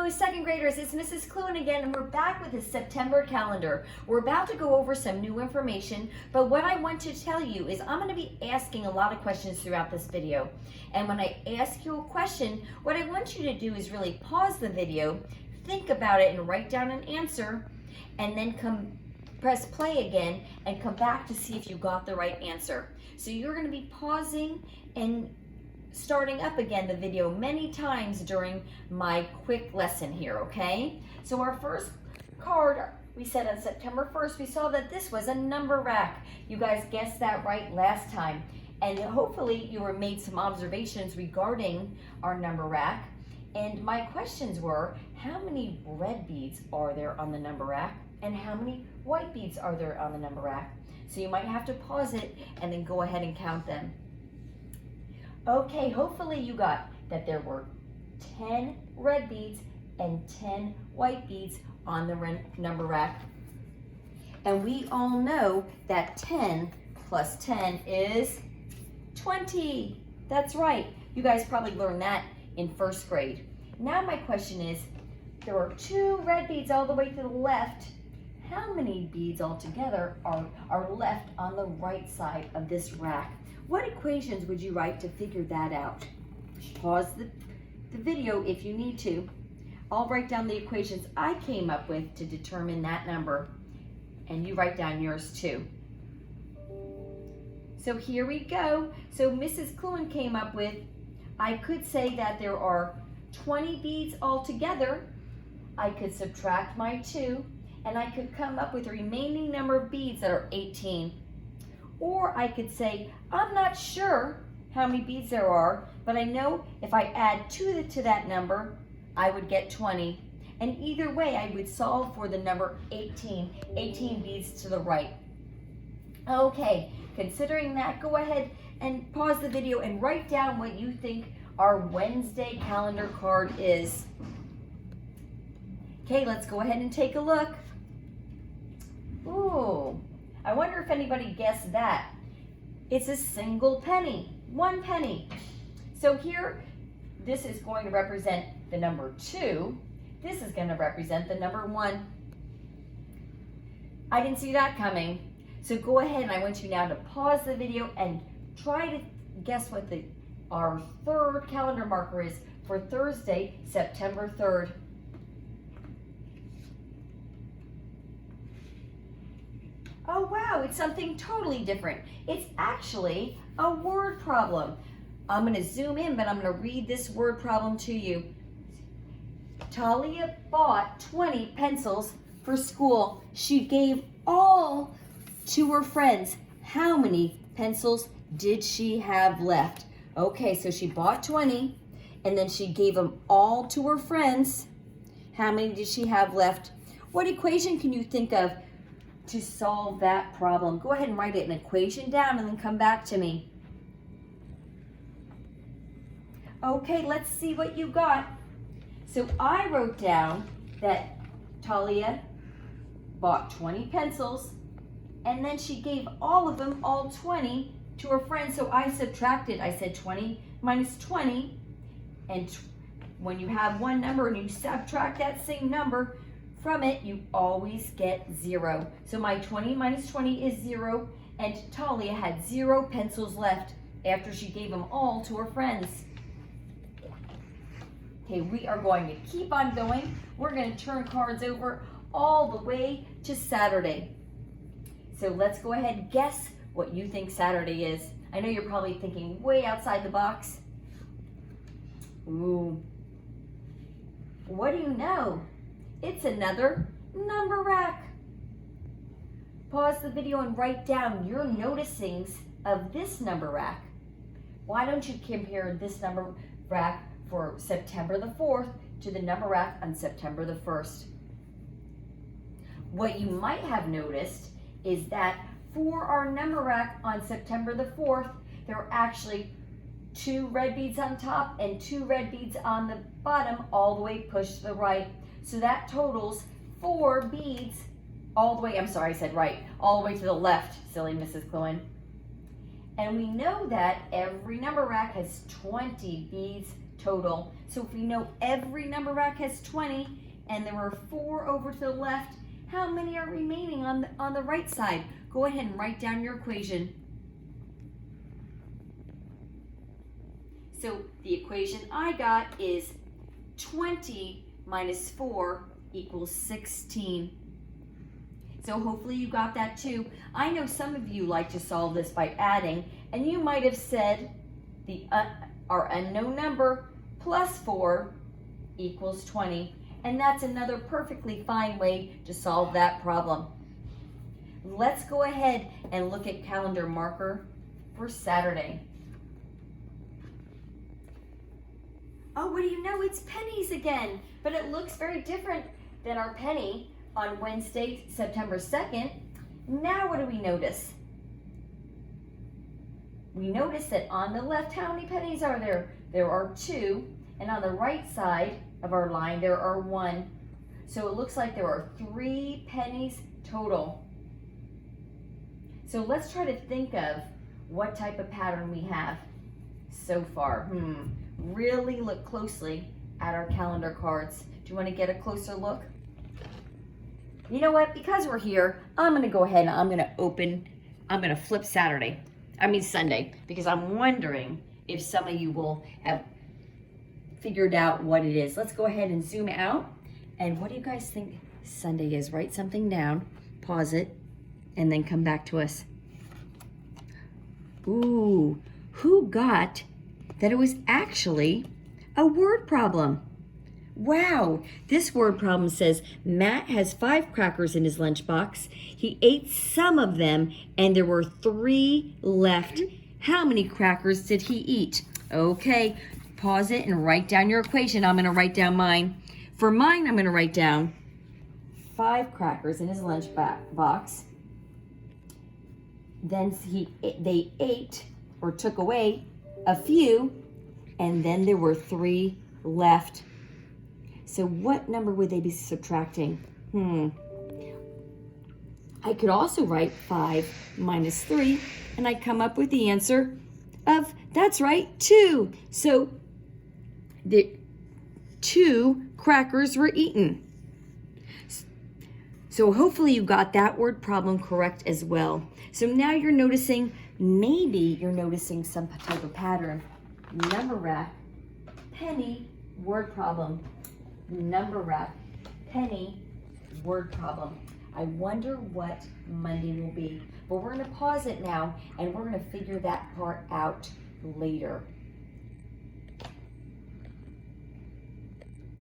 Hello, second graders, it's Mrs. Cluin again, and we're back with the September calendar. We're about to go over some new information, but what I want to tell you is I'm going to be asking a lot of questions throughout this video. And when I ask you a question, what I want you to do is really pause the video, think about it, and write down an answer, and then press play again and come back to see if you got the right answer. So you're going to be pausing and starting up again the video many times during my quick lesson here, okay? So our first card, we said on September 1st, we saw that this was a number rack. You guys guessed that right last time. And hopefully you made some observations regarding our number rack. And my questions were, how many red beads are there on the number rack? And how many white beads are there on the number rack? So you might have to pause it and then go ahead and count them. Okay, hopefully you got that there were 10 red beads and 10 white beads on the number rack. And we all know that 10 plus 10 is 20. That's right. You guys probably learned that in first grade. Now my question is, there are 2 red beads all the way to the left. How many beads altogether are left on the right side of this rack? What equations would you write to figure that out? Pause the video if you need to. I'll write down the equations I came up with to determine that number, and you write down yours too. So here we go. So Mrs. Cluin came up with, I could say that there are 20 beads altogether. I could subtract my 2, and I could come up with the remaining number of beads that are 18. Or I could say, I'm not sure how many beads there are, but I know if I add 2 to that number, I would get 20. And either way, I would solve for the number 18 beads to the right. Okay, considering that, go ahead and pause the video and write down what you think our Wednesday calendar card is. Okay, let's go ahead and take a look. Ooh. I wonder if anybody guessed that. It's a single penny, 1 penny. So here, this is going to represent the number 2. This is going to represent the number 1. I didn't see that coming. So go ahead, and I want you now to pause the video and try to guess what our third calendar marker is for Thursday, September 3rd. Oh wow, it's something totally different. It's actually a word problem. I'm going to zoom in, but I'm going to read this word problem to you. Talia bought 20 pencils for school. She gave all to her friends. How many pencils did she have left? Okay, so she bought 20, and then she gave them all to her friends. How many did she have left? What equation can you think of to solve that problem? Go ahead and write an equation down and then come back to me. Okay, let's see what you got. So I wrote down that Talia bought 20 pencils, and then she gave all of them, all 20, to her friends. So I subtracted. I said 20 minus 20, and when you have one number and you subtract that same number from it, you always get 0. So my 20 minus 20 is 0, and Talia had 0 pencils left after she gave them all to her friends. Okay, we are going to keep on going. We're going to turn cards over all the way to Saturday. So let's go ahead and guess what you think Saturday is. I know you're probably thinking way outside the box. Ooh. What do you know? It's another number rack. Pause the video and write down your noticings of this number rack. Why don't you compare this number rack for September the 4th to the number rack on September the 1st? What you might have noticed is that for our number rack on September the 4th, there are actually 2 red beads on top and 2 red beads on the bottom, all the way pushed to the right. So that totals 4 beads all the way, I'm sorry, I said right, all the way to the left, silly Mrs. Cluin. And we know that every number rack has 20 beads total. So if we know every number rack has 20 and there were 4 over to the left, how many are remaining on the right side? Go ahead and write down your equation. So the equation I got is 20 minus 4 equals 16. So hopefully you got that too. I know some of you like to solve this by adding, and you might have said our unknown number plus 4 equals 20. And that's another perfectly fine way to solve that problem. Let's go ahead and look at calendar marker for Saturday. Oh, what do you know? It's pennies again, but it looks very different than our penny on Wednesday, September 2nd. Now what do we notice? We notice that on the left, how many pennies are there? There are 2, and on the right side of our line, there are 1. So it looks like there are 3 pennies total. So let's try to think of what type of pattern we have so far. Really look closely at our calendar cards. Do you want to get a closer look? You know what? Because we're here, I'm going to go ahead and I'm going to flip Sunday, because I'm wondering if some of you will have figured out what it is. Let's go ahead and zoom out. And what do you guys think Sunday is? Write something down, pause it, and then come back to us. Ooh, who got that it was actually a word problem? Wow, this word problem says Matt has 5 crackers in his lunchbox. He ate some of them and there were 3 left. How many crackers did he eat? Okay, pause it and write down your equation. I'm going to write down mine. For mine, I'm going to write down 5 crackers in his lunchbox. Then they ate or took away a few, and then there were 3 left. So what number would they be subtracting? I could also write 5 minus 3, and I come up with the answer of, that's right, 2. So the 2 crackers were eaten. So hopefully you got that word problem correct as well. So now you're noticing, maybe you're noticing some type of pattern. Number rack, penny, word problem. Number rack, penny, word problem. I wonder what Monday will be. But we're going to pause it now, and we're going to figure that part out later.